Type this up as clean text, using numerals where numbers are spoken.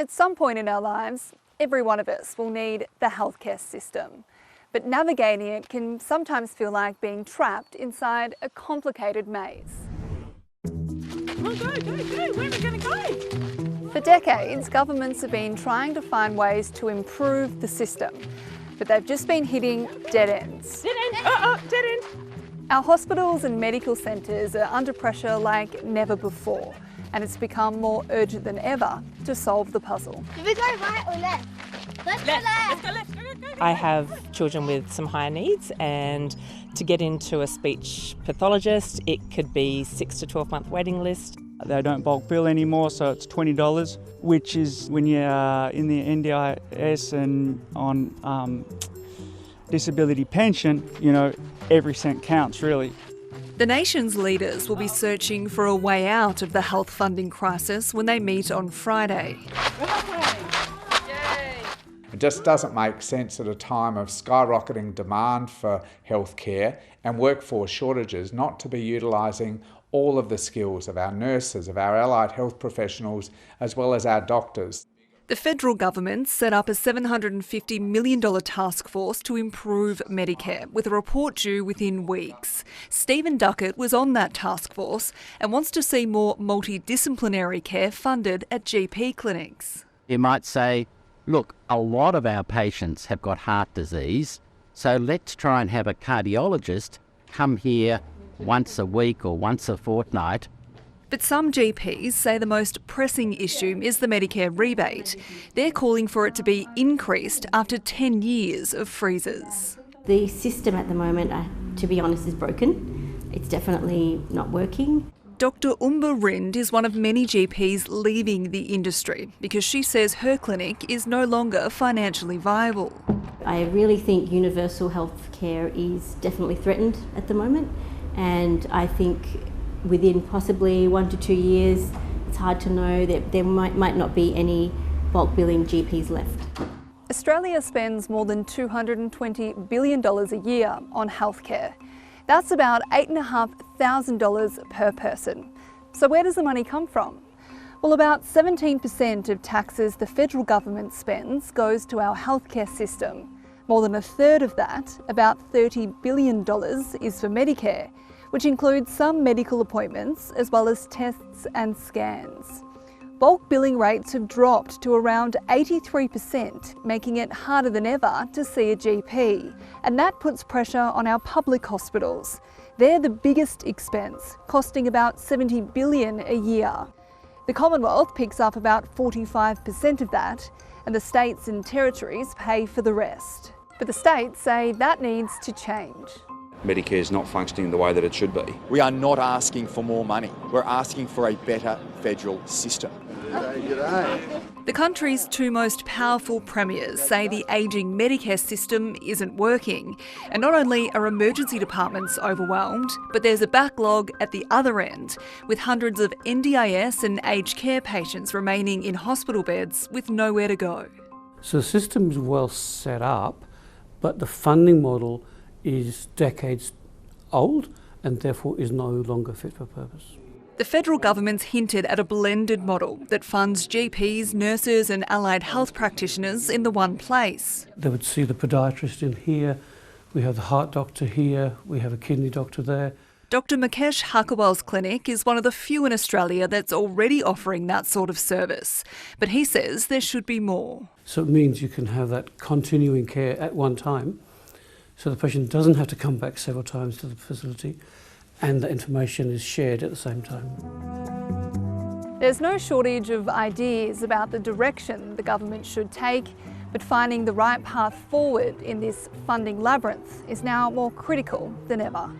At some point in our lives, every one of us will need the healthcare system. But navigating it can sometimes feel like being trapped inside a complicated maze. Well, go! Where are we going to go? For decades, governments have been trying to find ways to improve the system, but they've just been hitting dead ends. Dead end! Dead end! Our hospitals and medical centres are under pressure like never before, and it's become more urgent than ever to solve the puzzle. Do we go right or left? Let's go left. Let's go left. Go. I have children with some higher needs, and to get into a speech pathologist, it could be 6 to 12 month waiting list. They don't bulk bill anymore, so it's $20, which is when you're in the NDIS and on disability pension, every cent counts really. The nation's leaders will be searching for a way out of the health funding crisis when they meet on Friday. It just doesn't make sense at a time of skyrocketing demand for healthcare and workforce shortages not to be utilising all of the skills of our nurses, of our allied health professionals, as well as our doctors. The federal government set up a $750 million task force to improve Medicare, with a report due within weeks. Stephen Duckett was on that task force and wants to see more multidisciplinary care funded at GP clinics. You might say, look, a lot of our patients have got heart disease, so let's try and have a cardiologist come here once a week or once a fortnight. But some GPs say the most pressing issue is the Medicare rebate. They're calling for it to be increased after 10 years of freezes. The system at the moment, to be honest, is broken. It's definitely not working. Dr Umba Rind is one of many GPs leaving the industry because she says her clinic is no longer financially viable. I really think universal health care is definitely threatened at the moment, and I think within possibly 1 to 2 years, it's hard to know that there might not be any bulk billing GPs left. Australia spends more than $220 billion a year on healthcare. That's about $8,500 per person. So where does the money come from? Well, about 17% of taxes the federal government spends goes to our healthcare system. More than a third of that, about $30 billion, is for Medicare, which includes some medical appointments as well as tests and scans. Bulk billing rates have dropped to around 83%, making it harder than ever to see a GP. And that puts pressure on our public hospitals. They're the biggest expense, costing about $70 billion a year. The Commonwealth picks up about 45% of that, and the states and territories pay for the rest. But the states say that needs to change. Medicare is not functioning the way that it should be. We are not asking for more money. We're asking for a better federal system. The country's two most powerful premiers say the ageing Medicare system isn't working. And not only are emergency departments overwhelmed, but there's a backlog at the other end, with hundreds of NDIS and aged care patients remaining in hospital beds with nowhere to go. So the system's well set up, but the funding model is decades old and therefore is no longer fit for purpose. The federal government's hinted at a blended model that funds GPs, nurses and allied health practitioners in the one place. They would see the podiatrist in here, we have the heart doctor here, we have a kidney doctor there. Dr Mukesh Hakawal's clinic is one of the few in Australia that's already offering that sort of service. But he says there should be more. So it means you can have that continuing care at one time, so the patient doesn't have to come back several times to the facility, and the information is shared at the same time. There's no shortage of ideas about the direction the government should take, but finding the right path forward in this funding labyrinth is now more critical than ever.